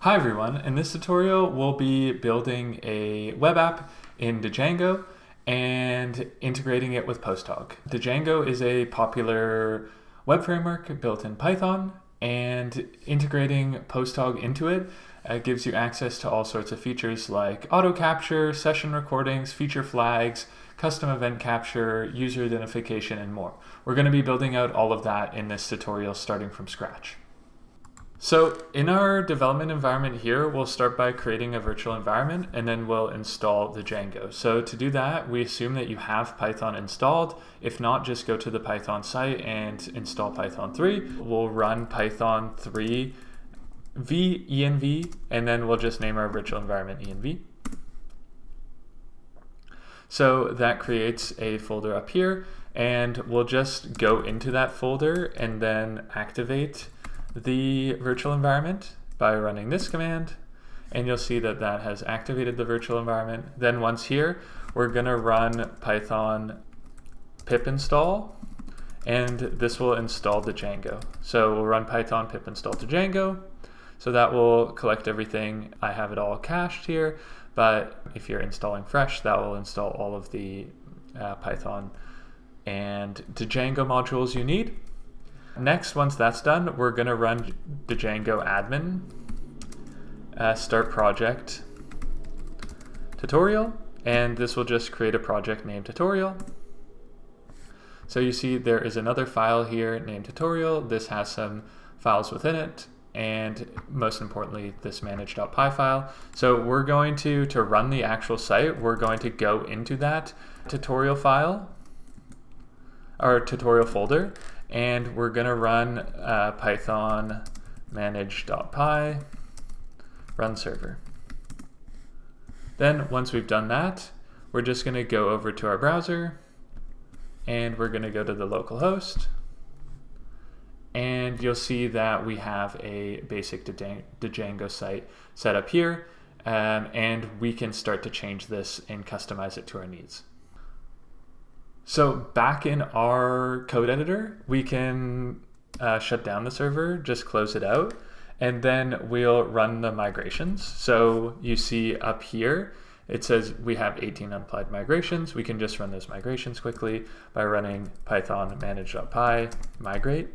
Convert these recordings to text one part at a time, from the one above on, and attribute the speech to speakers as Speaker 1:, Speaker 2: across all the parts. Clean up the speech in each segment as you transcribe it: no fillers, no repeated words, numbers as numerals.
Speaker 1: Hi everyone, in this tutorial we'll be building a web app in Django and integrating it with PostHog. Django is a popular web framework built in Python, and integrating PostHog into it gives you access to all sorts of features like auto capture, session recordings, feature flags, custom event capture, user identification, and more. We're going to be building out all of that in this tutorial starting from scratch. So in our development environment here, we'll start by creating a virtual environment and then we'll install the Django. So to do that, we assume that you have Python installed. If not, just go to the Python site and install Python 3. We'll run Python 3 env, and then we'll just name our virtual environment env. So that creates a folder up here, and we'll just go into that folder and then activate the virtual environment by running this command, and you'll see that that has activated the virtual environment. Then once here, we're going to run Python pip install, and this will install the Django. So we'll run Python pip install to Django. So that will collect everything. I have it all cached here, but if you're installing fresh, that will install all of the Python and Django modules you need. Next, once that's done, we're going to run Django admin start project tutorial, and this will just create a project named tutorial. So you see there is another file here named tutorial. This has some files within it, and most importantly, this manage.py file. So we're going to run the actual site, we're going to go into that tutorial file, or tutorial folder, and we're going to run Python manage.py run server. Then once we've done that, we're just going to go over to our browser, and we're going to go to the local host, and you'll see that we have a basic Django site set up here, and we can start to change this and customize it to our needs. So back in our code editor, we can shut down the server, just close it out, and then we'll run the migrations. So you see up here, it says we have 18 unapplied migrations. We can just run those migrations quickly by running Python manage.py migrate.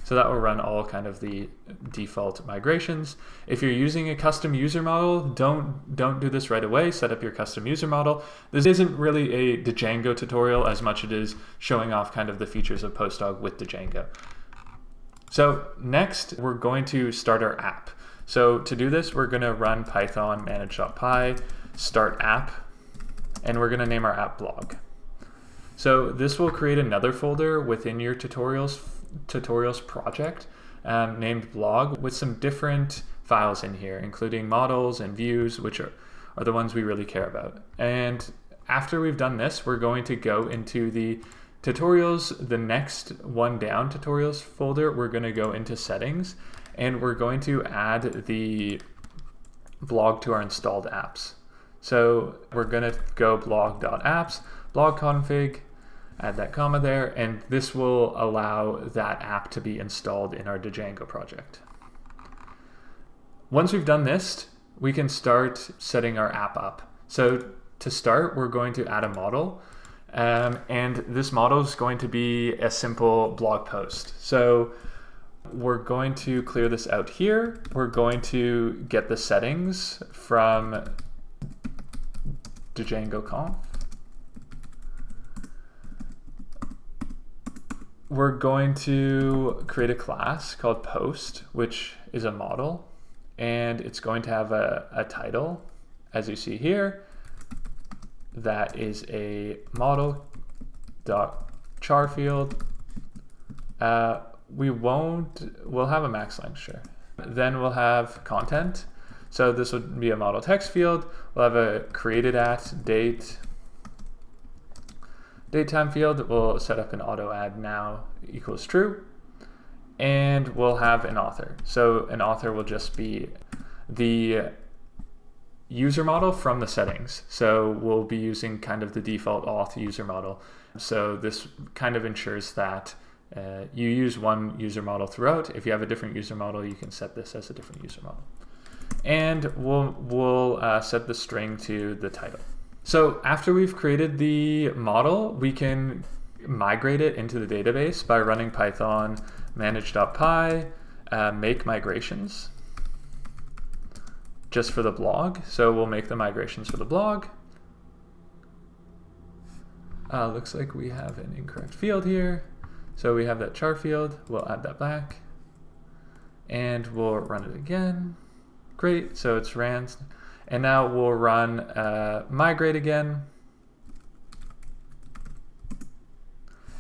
Speaker 1: So that will run all kind of the default migrations. If you're using a custom user model, don't do this right away. Set up your custom user model. This isn't really a Django tutorial as much as it is showing off kind of the features of PostHog with Django. So next, we're going to start our app. So to do this, we're going to run Python manage.py start app, and we're going to name our app blog. So this will create another folder within your tutorials project named blog with some different files in here, including models and views, which are the ones we really care about. And after we've done this, we're going to go into the tutorials, the next one down tutorials folder. We're going to go into settings, and we're going to add the blog to our installed apps. So we're going to go blog.apps, blog config, add that comma there, and this will allow that app to be installed in our Django project. Once we've done this, we can start setting our app up. So to start, we're going to add a model, and this model is going to be a simple blog post. So we're going to clear this out here. We're going to get the settings from Django conf. We're going to create a class called post, which is a model, and it's going to have a title, as you see here. That is a model.char field. We'll have a max length, sure. Then we'll have content. So this would be a model text field. We'll have a created at date time field. We'll set up an auto add now equals true, and we'll have an author. So an author will just be the user model from the settings. So we'll be using kind of the default auth user model. So this kind of ensures that you use one user model throughout. If you have a different user model, you can set this as a different user model. And we'll set the string to the title. So after we've created the model, we can migrate it into the database by running Python manage.py make migrations just for the blog. So we'll make the migrations for the blog. Looks like we have an incorrect field here. So we have that char field. We'll add that back. And we'll run it again. Great, so it's ran. And now we'll run migrate again.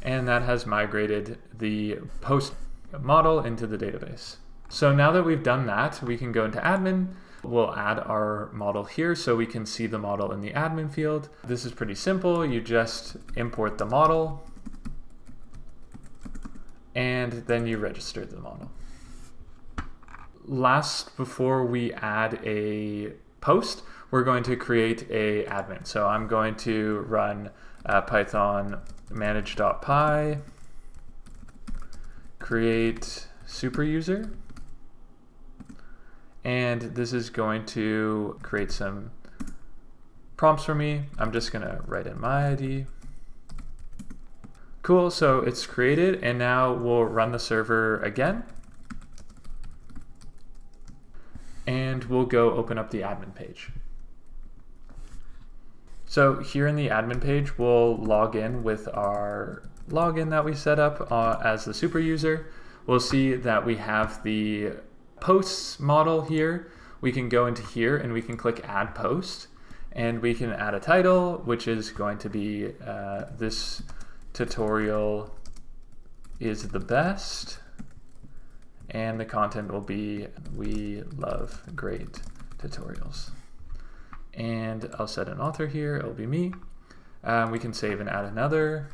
Speaker 1: And that has migrated the post model into the database. So now that we've done that, we can go into admin. We'll add our model here so we can see the model in the admin field. This is pretty simple. You just import the model and then you register the model. Last, before we add a post, we're going to create a admin. So I'm going to run Python manage.py create super user. And this is going to create some prompts for me. I'm just going to write in my ID. Cool, so it's created, and now we'll run the server again. And we'll go open up the admin page. So here in the admin page, we'll log in with our login that we set up as the super user. We'll see that we have the posts model here. We can go into here and we can click add post, and we can add a title, which is going to be this tutorial is the best, and the content will be we love great tutorials. And I'll set an author here, it'll be me. We can save and add another.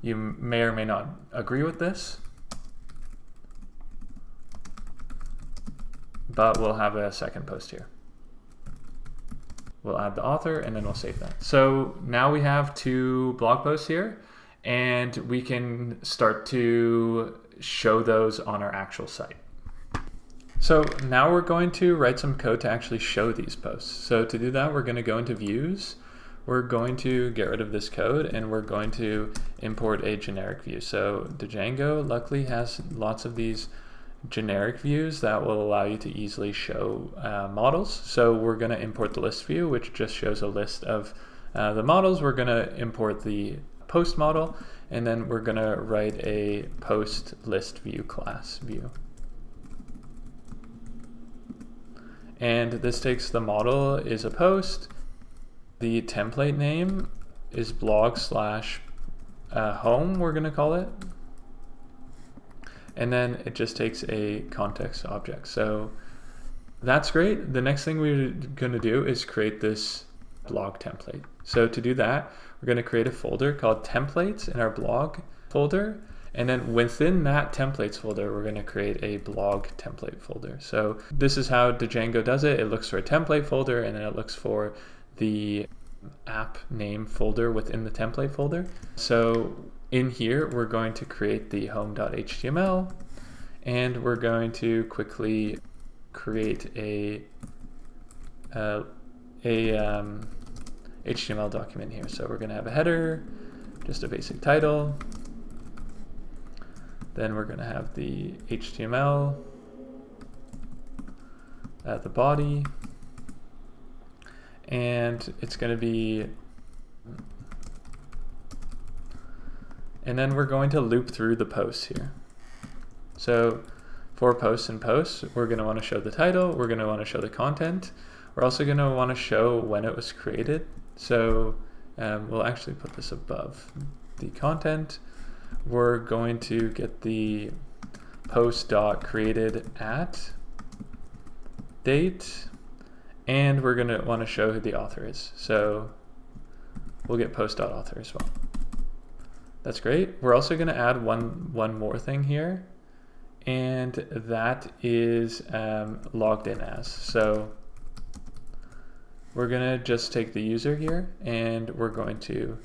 Speaker 1: You may or may not agree with this, but we'll have a second post here. We'll add the author and then we'll save that. So now we have 2 blog posts here, and we can start to show those on our actual site. So now we're going to write some code to actually show these posts. So to do that, we're going to go into views. We're going to get rid of this code and we're going to import a generic view. So Django luckily has lots of these generic views that will allow you to easily show models. So we're going to import the list view, which just shows a list of the models. We're going to import the post model, and then we're going to write a post list view class view. And this takes the model is a post. The template name is blog/home, we're going to call it. And then it just takes a context object. So that's great. The next thing we're going to do is create this blog template. So to do that, we're going to create a folder called templates in our blog folder. And then within that templates folder, we're going to create a blog template folder. So this is how Django does it. It looks for a template folder, and then it looks for the app name folder within the template folder. So in here, we're going to create the home.html, and we're going to quickly create a HTML document here. So we're going to have a header, just a basic title. Then we're going to have the HTML at the body, and it's going to be, and then we're going to loop through the posts here. So for posts and posts, we're going to want to show the title, we're going to want to show the content, we're also going to want to show when it was created. So we'll actually put this above the content. We're going to get the post.created at date, and we're going to want to show who the author is. So we'll get post.author as well. That's great. We're also going to add one more thing here, and that is logged in as. So we're gonna just take the user here and we're going to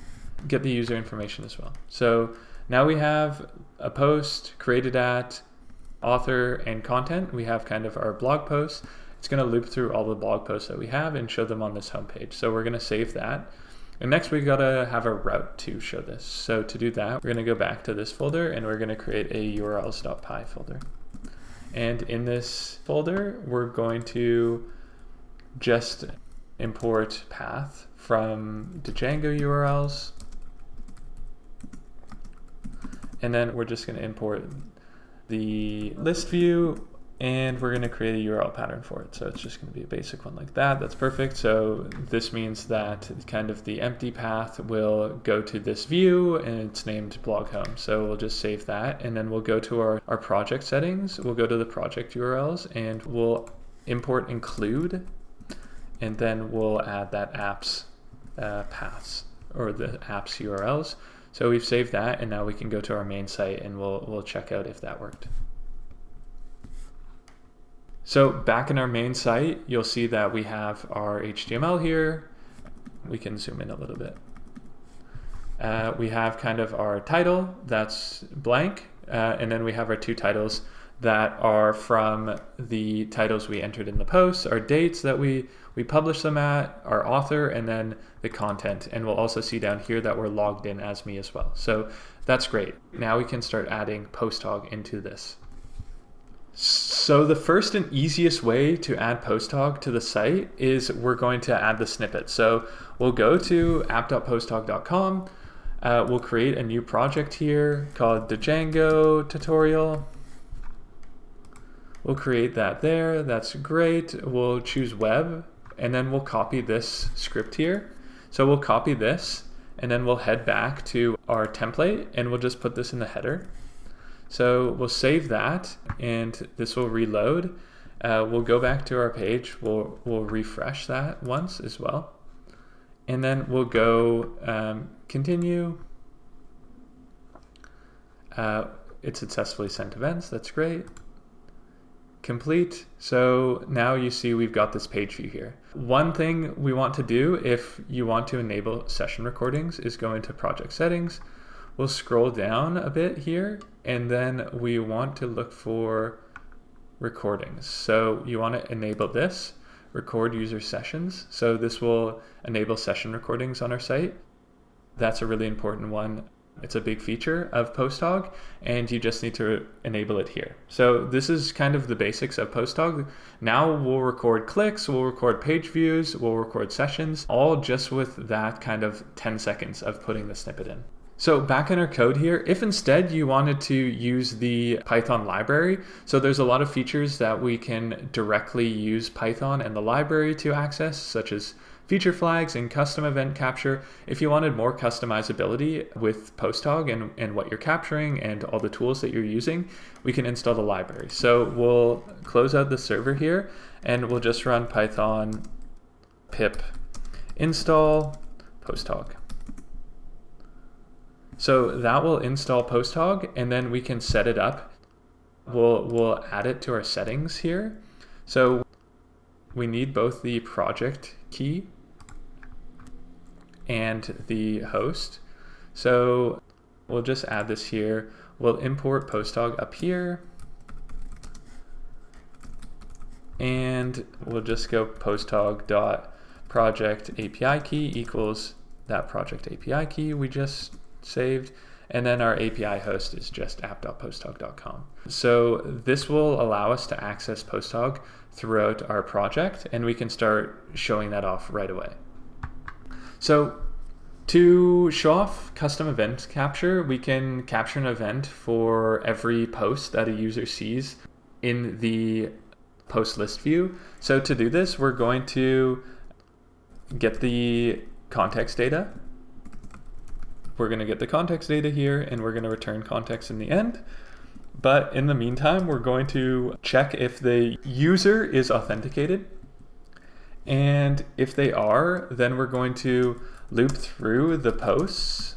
Speaker 1: get the user information as well. So now we have a post created at author and content. We have kind of our blog post. It's going to loop through all the blog posts that we have and show them on this homepage. So we're going to save that. And next we got to have a route to show this. So to do that, we're going to go back to this folder and we're going to create a urls.py folder. And in this folder, we're going to just import path from the Django URLs. And then we're just going to import the list view, and we're going to create a URL pattern for it. So it's just going to be a basic one like that. That's perfect. So this means that kind of the empty path will go to this view, and it's named blog home. So we'll just save that, and then we'll go to our project settings. We'll go to the project URLs, and we'll import include, and then we'll add that apps paths, or the apps URLs. So we've saved that, and now we can go to our main site and we'll check out if that worked. So back in our main site, you'll see that we have our HTML here. We can zoom in a little bit. We have kind of our title that's blank, and then we have our two titles that are from the titles we entered in the post, our dates that we publish them at, our author, and then the content. And we'll also see down here that we're logged in as me as well. So that's great. Now we can start adding PostHog into this. So the first and easiest way to add PostHog to the site is we're going to add the snippet. So we'll go to app.posthog.com. We'll create a new project here called the Django tutorial. We'll create that there. That's great. We'll choose web, and then we'll copy this script here. So we'll copy this, and then we'll head back to our template, and we'll just put this in the header. So we'll save that, and this will reload. We'll go back to our page. We'll refresh that once as well. And then we'll go continue. It successfully sent events. That's great. Complete. So now you see we've got this page view here. One thing we want to do if you want to enable session recordings is go into project settings. We'll scroll down a bit here, and then we want to look for recordings. So you want to enable this, record user sessions. So this will enable session recordings on our site. That's a really important one. It's a big feature of PostHog, and you just need to enable it here. So this is kind of the basics of PostHog. Now we'll record clicks, we'll record page views, we'll record sessions, all just with that kind of 10 seconds of putting the snippet in. So back in our code here, if instead you wanted to use the Python library, so there's a lot of features that we can directly use Python and the library to access, such as feature flags and custom event capture. If you wanted more customizability with PostHog and what you're capturing and all the tools that you're using, we can install the library. So we'll close out the server here, and we'll just run Python pip install PostHog. So that will install PostHog, and then we can set it up. We'll add it to our settings here. So we need both the project key and the host. So we'll just add this here. We'll import PostHog up here, and we'll just go posthog.project API key equals that project API key we just saved, and then our API host is just app.posthog.com. So this will allow us to access PostHog throughout our project, and we can start showing that off right away. So to show off custom event capture, we can capture an event for every post that a user sees in the post list view. So to do this, we're going to get the context data. We're going to get the context data here, and we're going to return context in the end. But in the meantime, we're going to check if the user is authenticated. And if they are, then we're going to loop through the posts.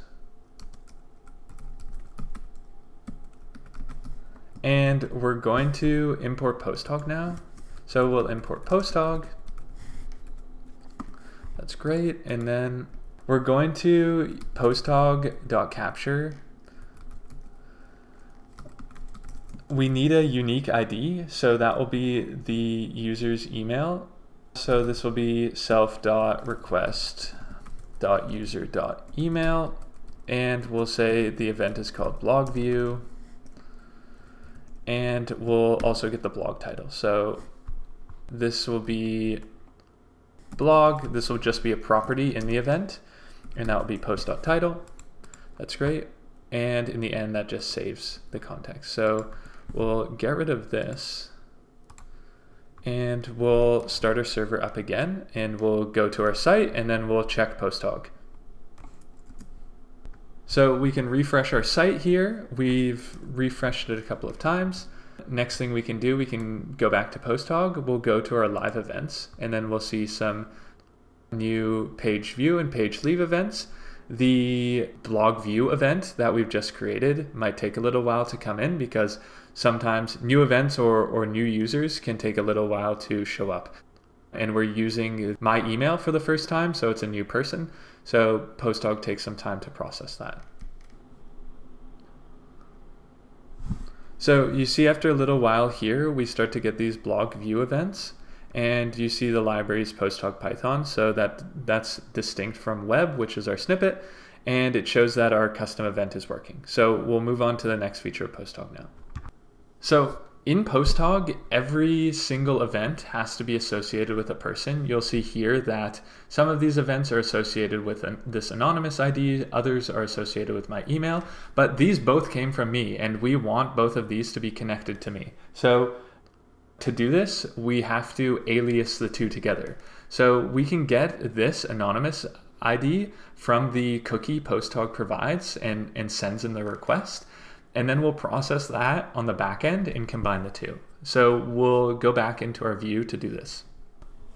Speaker 1: And we're going to import PostHog now. So we'll import PostHog. That's great. And then we're going to PostHog.capture. We need a unique ID, so that will be the user's email. So this will be self.request.user.email, and we'll say the event is called blog view, and we'll also get the blog title. So this will be blog, this will just be a property in the event, and that will be post.title. That's great. And in the end, that just saves the context. So we'll get rid of this, and we'll start our server up again, and we'll go to our site, and then we'll check PostHog. So we can refresh our site here. We've refreshed it a couple of times. Next thing we can do, we can go back to PostHog. We'll go to our live events, and then we'll see some new page view and page leave events. The blog view event that we've just created might take a little while to come in because sometimes new events or new users can take a little while to show up. And we're using my email for the first time, so it's a new person. So PostHog takes some time to process that. So you see after a little while here, we start to get these blog view events, and you see the library's PostHog Python, so that's distinct from web, which is our snippet, and it shows that our custom event is working. So we'll move on to the next feature of PostHog now. So in PostHog, every single event has to be associated with a person. You'll see here that some of these events are associated with this anonymous ID, others are associated with my email, but these both came from me, and we want both of these to be connected to me. So to do this, we have to alias the two together. So we can get this anonymous ID from the cookie PostHog provides and sends in the request. And then we'll process that on the back end and combine the two. So we'll go back into our view to do this.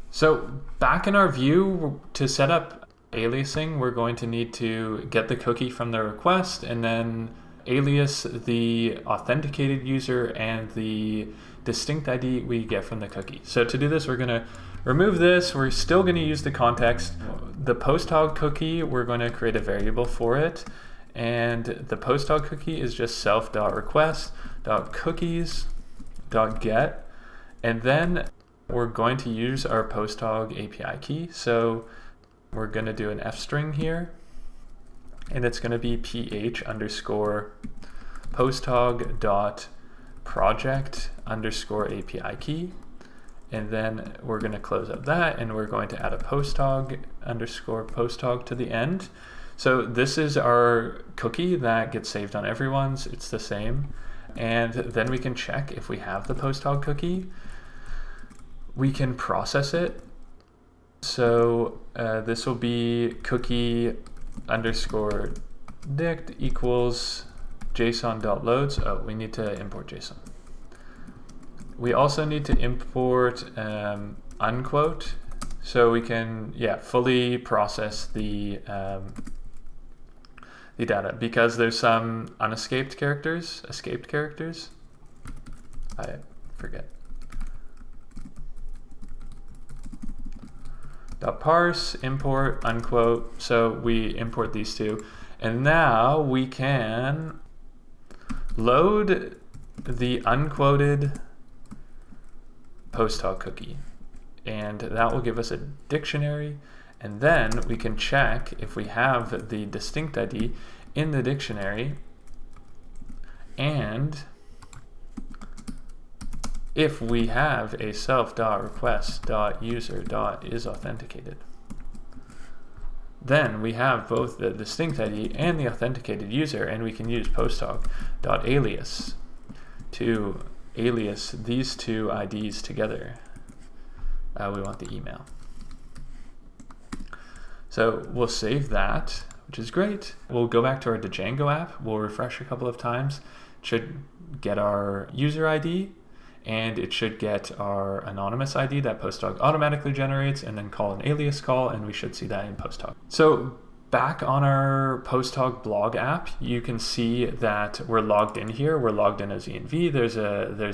Speaker 1: So back in our view, to set up aliasing, we're going to need to get the cookie from the request and then alias the authenticated user and the distinct ID we get from the cookie. So to do this, we're going to remove this. We're still going to use the context. The PostHog cookie, we're going to create a variable for it. And the PostHog cookie is just self.request.cookies.get. And then we're going to use our PostHog API key. So we're going to do an F string here. And it's going to be ph_posthog.project_API key. And then we're going to close up that, and we're going to add a PostHog_posthog to the end. So this is our cookie that gets saved on everyone's. It's the same. And then we can check if we have the PostHog cookie. We can process it. So this will be cookie_dict equals JSON.loads. Oh, we need to import JSON. We also need to import unquote, so we can fully process the data, because there's some escaped characters. I forget. .parse, import, unquote. So we import these two. And now we can load the unquoted PostHog cookie. And that will give us a dictionary. And then we can check if we have the distinct ID in the dictionary, and if we have a self.request.user.isAuthenticated. Then we have both the distinct ID and the authenticated user, and we can use PostHog.alias to alias these two IDs together. We want the email. So we'll save that, which is great. We'll go back to our Django app. We'll refresh a couple of times. It should get our user ID, and it should get our anonymous ID that PostHog automatically generates, and then call an alias call, and we should see that in PostHog. So back on our PostHog blog app, you can see that we're logged in here. We're logged in as ENV. There's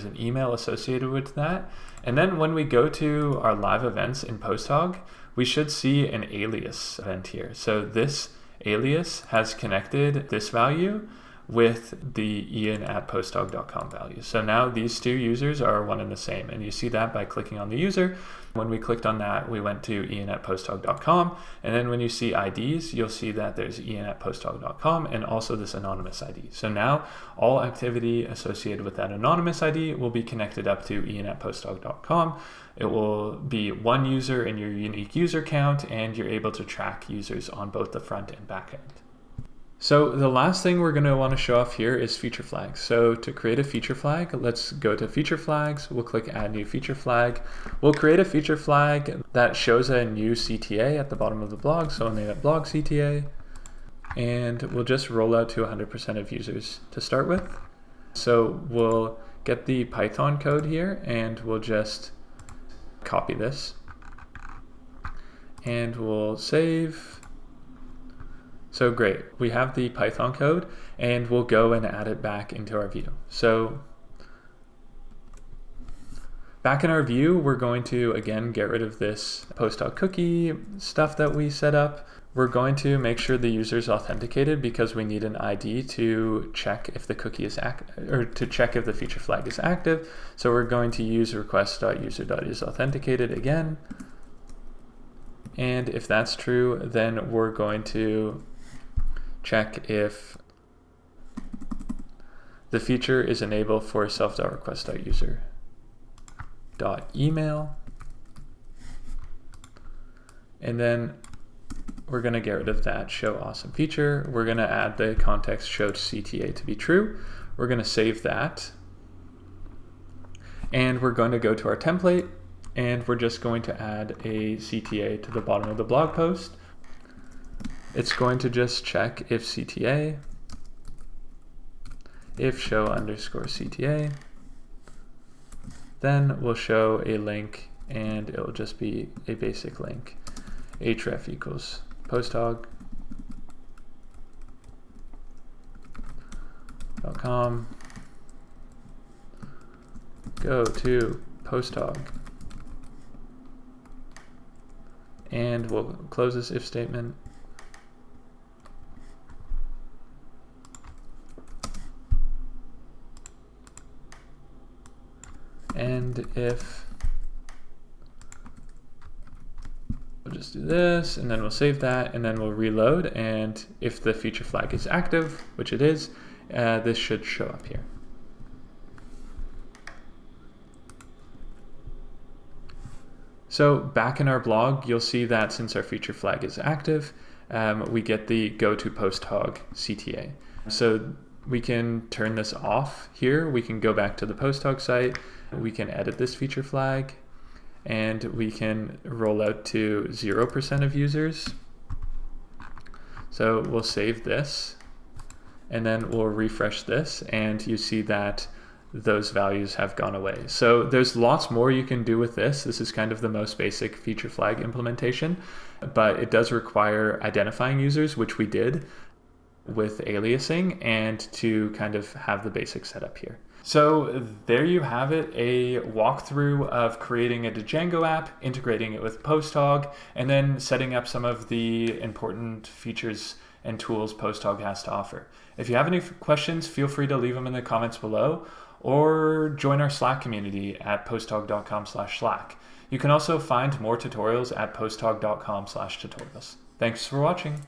Speaker 1: an email associated with that. And then when we go to our live events in PostHog, we should see an alias event here. So this alias has connected this value with the ian@posthog.com value. So now these two users are one and the same, and you see that by clicking on the user. When we clicked on that, we went to ian@posthog.com, and then when you see IDs, you'll see that there's ian@posthog.com and also this anonymous ID. So now all activity associated with that anonymous ID will be connected up to ian@posthog.com. It will be one user in your unique user count, and you're able to track users on both the front and back end. So the last thing we're going to want to show off here is feature flags. So to create a feature flag, let's go to feature flags. We'll click add new feature flag. We'll create a feature flag that shows a new CTA at the bottom of the blog. So I'll name it blog CTA, and we'll just roll out to 100% of users to start with. So we'll get the Python code here, and we'll just copy this, and we'll save. So great, we have the Python code, and we'll go and add it back into our view. So back in our view, we're going to again get rid of this PostHog cookie stuff that we set up. We're going to make sure the user is authenticated because we need an ID to check if the cookie is or to check if the feature flag is active. So we're going to use request.user.isAuthenticated again. And if that's true, then we're going to check if the feature is enabled for self.request.user.email. And then we're going to get rid of that show awesome feature. We're going to add the context showed CTA to be true. We're going to save that. And we're going to go to our template, and we're just going to add a CTA to the bottom of the blog post. It's going to just check if CTA, if show underscore CTA, then we'll show a link, and it will just be a basic link. href equals posthog.com, go to PostHog, and we'll close this if statement. And if we'll just do this, and then we'll save that, and then we'll reload, and if the feature flag is active, which it is, this should show up here. So back in our blog, you'll see that since our feature flag is active, we get the go to PostHog CTA. So we can turn this off here. We can go back to the PostHog site. We can edit this feature flag, and we can roll out to 0% of users. So we'll save this, and then we'll refresh this, and you see that those values have gone away. So there's lots more you can do with this. This is kind of the most basic feature flag implementation, but it does require identifying users, which we did with aliasing, and to kind of have the basic setup here. So there you have it, a walkthrough of creating a Django app, integrating it with PostHog, and then setting up some of the important features and tools PostHog has to offer. If you have any questions, feel free to leave them in the comments below, or join our Slack community at posthog.com/Slack. You can also find more tutorials at posthog.com/tutorials. Thanks for watching.